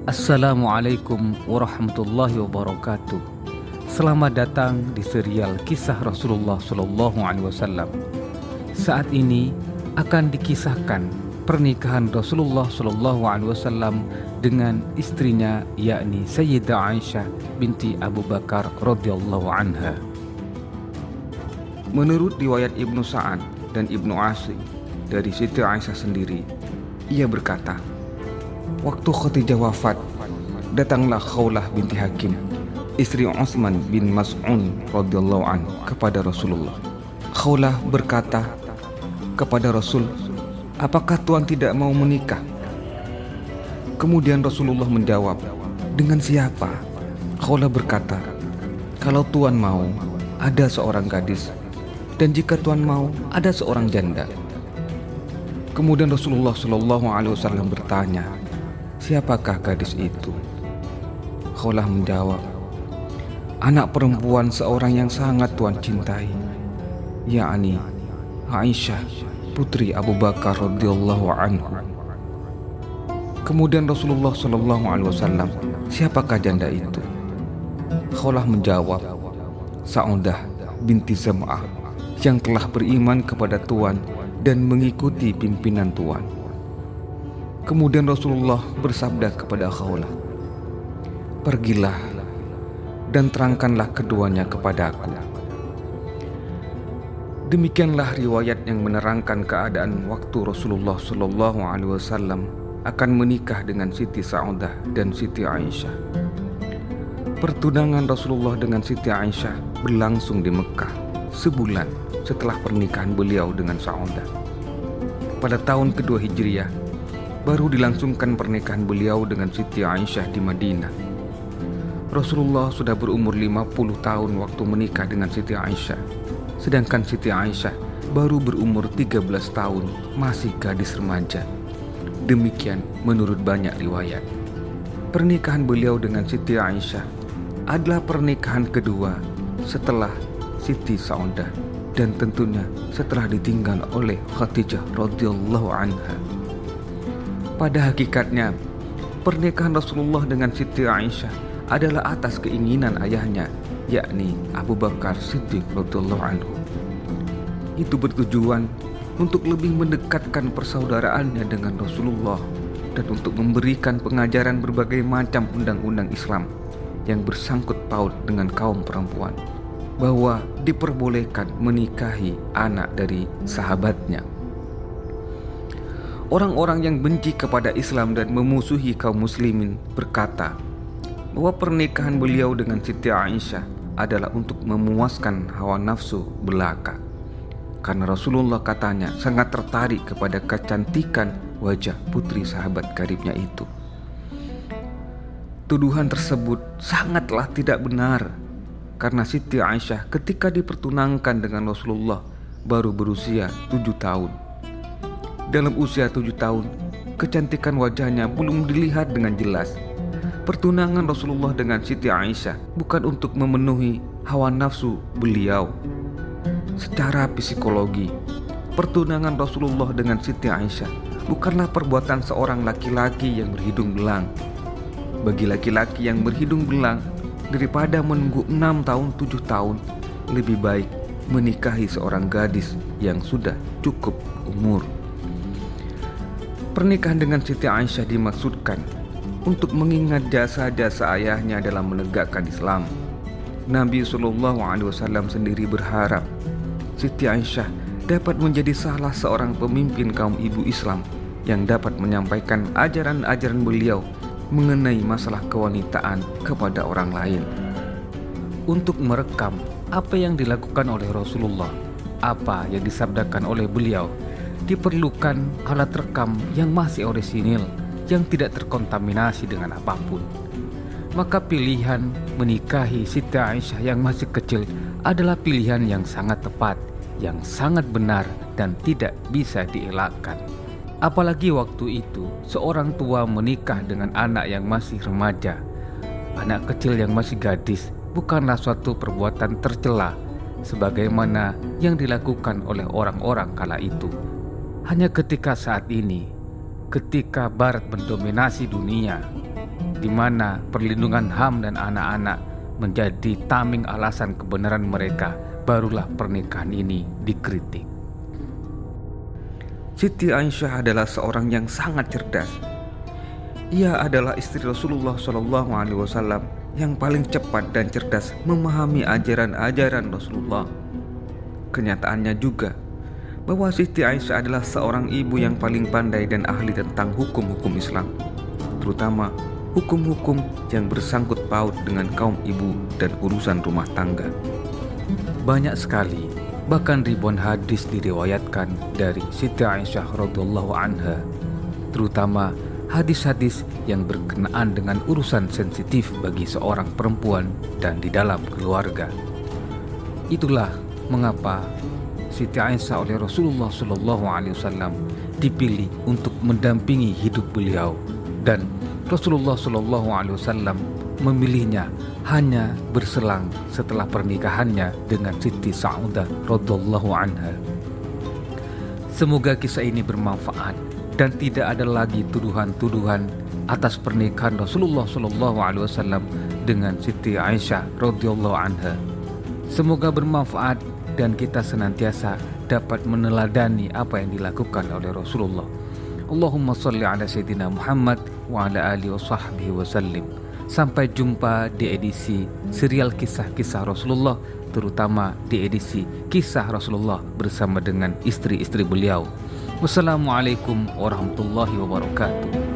Assalamualaikum warahmatullahi wabarakatuh. Selamat datang di serial kisah Rasulullah SAW. Saat ini akan dikisahkan pernikahan Rasulullah SAW dengan istrinya, yakni Sayyidah Aisyah binti Abu Bakar radhiyallahu anha. Menurut riwayat Ibnu Sa'ad dan Ibnu Asim dari Siti Aisyah sendiri, ia berkata, waktu Khadijah wafat, datanglah Khawlah binti Hakim, istri Utsman bin Mas'un radhiyallahu anhu kepada Rasulullah. Khawlah berkata kepada Rasul, apakah Tuan tidak mau menikah? Kemudian Rasulullah menjawab, dengan siapa? Khawlah berkata, kalau Tuan mau, ada seorang gadis, dan jika Tuan mau, ada seorang janda. Kemudian Rasulullah SAW bertanya, siapakah gadis itu? Khawlah menjawab, anak perempuan seorang yang sangat Tuan cintai, yakni Aisyah putri Abu Bakar radhiyallahu anhu. Kemudian Rasulullah SAW, siapakah janda itu? Khawlah menjawab, Sa'udah binti Zam'ah yang telah beriman kepada Tuan dan mengikuti pimpinan Tuan. Kemudian Rasulullah bersabda kepada Khawlah, pergilah dan terangkanlah keduanya kepadaku. Demikianlah riwayat yang menerangkan keadaan waktu Rasulullah SAW akan menikah dengan Siti Sa'udah dan Siti Aisyah. Pertunangan Rasulullah dengan Siti Aisyah berlangsung di Mekah sebulan setelah pernikahan beliau dengan Sa'udah. Pada tahun kedua Hijriah, baru dilangsungkan pernikahan beliau dengan Siti Aisyah di Madinah. Rasulullah sudah berumur 50 tahun waktu menikah dengan Siti Aisyah, sedangkan Siti Aisyah baru berumur 13 tahun, masih gadis remaja. Demikian menurut banyak riwayat. Pernikahan beliau dengan Siti Aisyah adalah pernikahan kedua setelah Siti Sa'udah, dan tentunya setelah ditinggal oleh Khadijah radhiyallahu anha. Pada hakikatnya, pernikahan Rasulullah dengan Siti Aisyah adalah atas keinginan ayahnya, yakni Abu Bakar Siddiq radhiyallahu anhu. Itu bertujuan untuk lebih mendekatkan persaudaraannya dengan Rasulullah dan untuk memberikan pengajaran berbagai macam undang-undang Islam yang bersangkut paut dengan kaum perempuan, bahwa diperbolehkan menikahi anak dari sahabatnya. Orang-orang yang benci kepada Islam dan memusuhi kaum muslimin berkata bahwa pernikahan beliau dengan Siti Aisyah adalah untuk memuaskan hawa nafsu belaka, karena Rasulullah katanya sangat tertarik kepada kecantikan wajah putri sahabat karibnya itu. Tuduhan tersebut sangatlah tidak benar, karena Siti Aisyah ketika dipertunangkan dengan Rasulullah baru berusia 7 tahun. Dalam usia 7 tahun, kecantikan wajahnya belum dilihat dengan jelas. Pertunangan Rasulullah dengan Siti Aisyah bukan untuk memenuhi hawa nafsu beliau. Secara psikologi, pertunangan Rasulullah dengan Siti Aisyah bukanlah perbuatan seorang laki-laki yang berhidung belang. Bagi laki-laki yang berhidung belang, daripada menunggu 6 tahun 7 tahun, lebih baik menikahi seorang gadis yang sudah cukup umur. Pernikahan dengan Siti Aisyah dimaksudkan untuk mengingat jasa-jasa ayahnya dalam menegakkan Islam. Nabi SAW sendiri berharap Siti Aisyah dapat menjadi salah seorang pemimpin kaum ibu Islam yang dapat menyampaikan ajaran-ajaran beliau mengenai masalah kewanitaan kepada orang lain. Untuk merekam apa yang dilakukan oleh Rasulullah, apa yang disabdakan oleh beliau, diperlukan alat rekam yang masih orisinil, yang tidak terkontaminasi dengan apapun. Maka pilihan menikahi Siti Aisyah yang masih kecil adalah pilihan yang sangat tepat, yang sangat benar dan tidak bisa dielakkan. Apalagi waktu itu seorang tua menikah dengan anak yang masih remaja. Anak kecil yang masih gadis bukanlah suatu perbuatan tercela sebagaimana yang dilakukan oleh orang-orang kala itu. Hanya ketika saat ini, ketika Barat mendominasi dunia, di mana perlindungan HAM dan anak-anak menjadi tameng alasan kebenaran mereka, barulah pernikahan ini dikritik. Siti Aisyah adalah seorang yang sangat cerdas. Ia adalah istri Rasulullah SAW yang paling cepat dan cerdas memahami ajaran-ajaran Rasulullah. Kenyataannya juga bahwa Siti Aisyah adalah seorang ibu yang paling pandai dan ahli tentang hukum-hukum Islam, terutama hukum-hukum yang bersangkut paut dengan kaum ibu dan urusan rumah tangga. Banyak sekali, bahkan ribuan hadis diriwayatkan dari Siti Aisyah radhiyallahu anha, terutama hadis-hadis yang berkenaan dengan urusan sensitif bagi seorang perempuan dan di dalam keluarga. Itulah mengapa Siti Aisyah oleh Rasulullah SAW dipilih untuk mendampingi hidup beliau, dan Rasulullah SAW memilihnya hanya berselang setelah pernikahannya dengan Siti Saudah radhiyallahu anha. Semoga kisah ini bermanfaat dan tidak ada lagi tuduhan-tuduhan atas pernikahan Rasulullah SAW dengan Siti Aisyah radhiyallahu anha. Semoga bermanfaat dan kita senantiasa dapat meneladani apa yang dilakukan oleh Rasulullah. Allahumma sholli ala sayyidina Muhammad wa ala alihi wa sahbihi wa sallim. Sampai jumpa di edisi serial kisah-kisah Rasulullah, terutama di edisi kisah Rasulullah bersama dengan istri-istri beliau. Wassalamualaikum warahmatullahi wabarakatuh.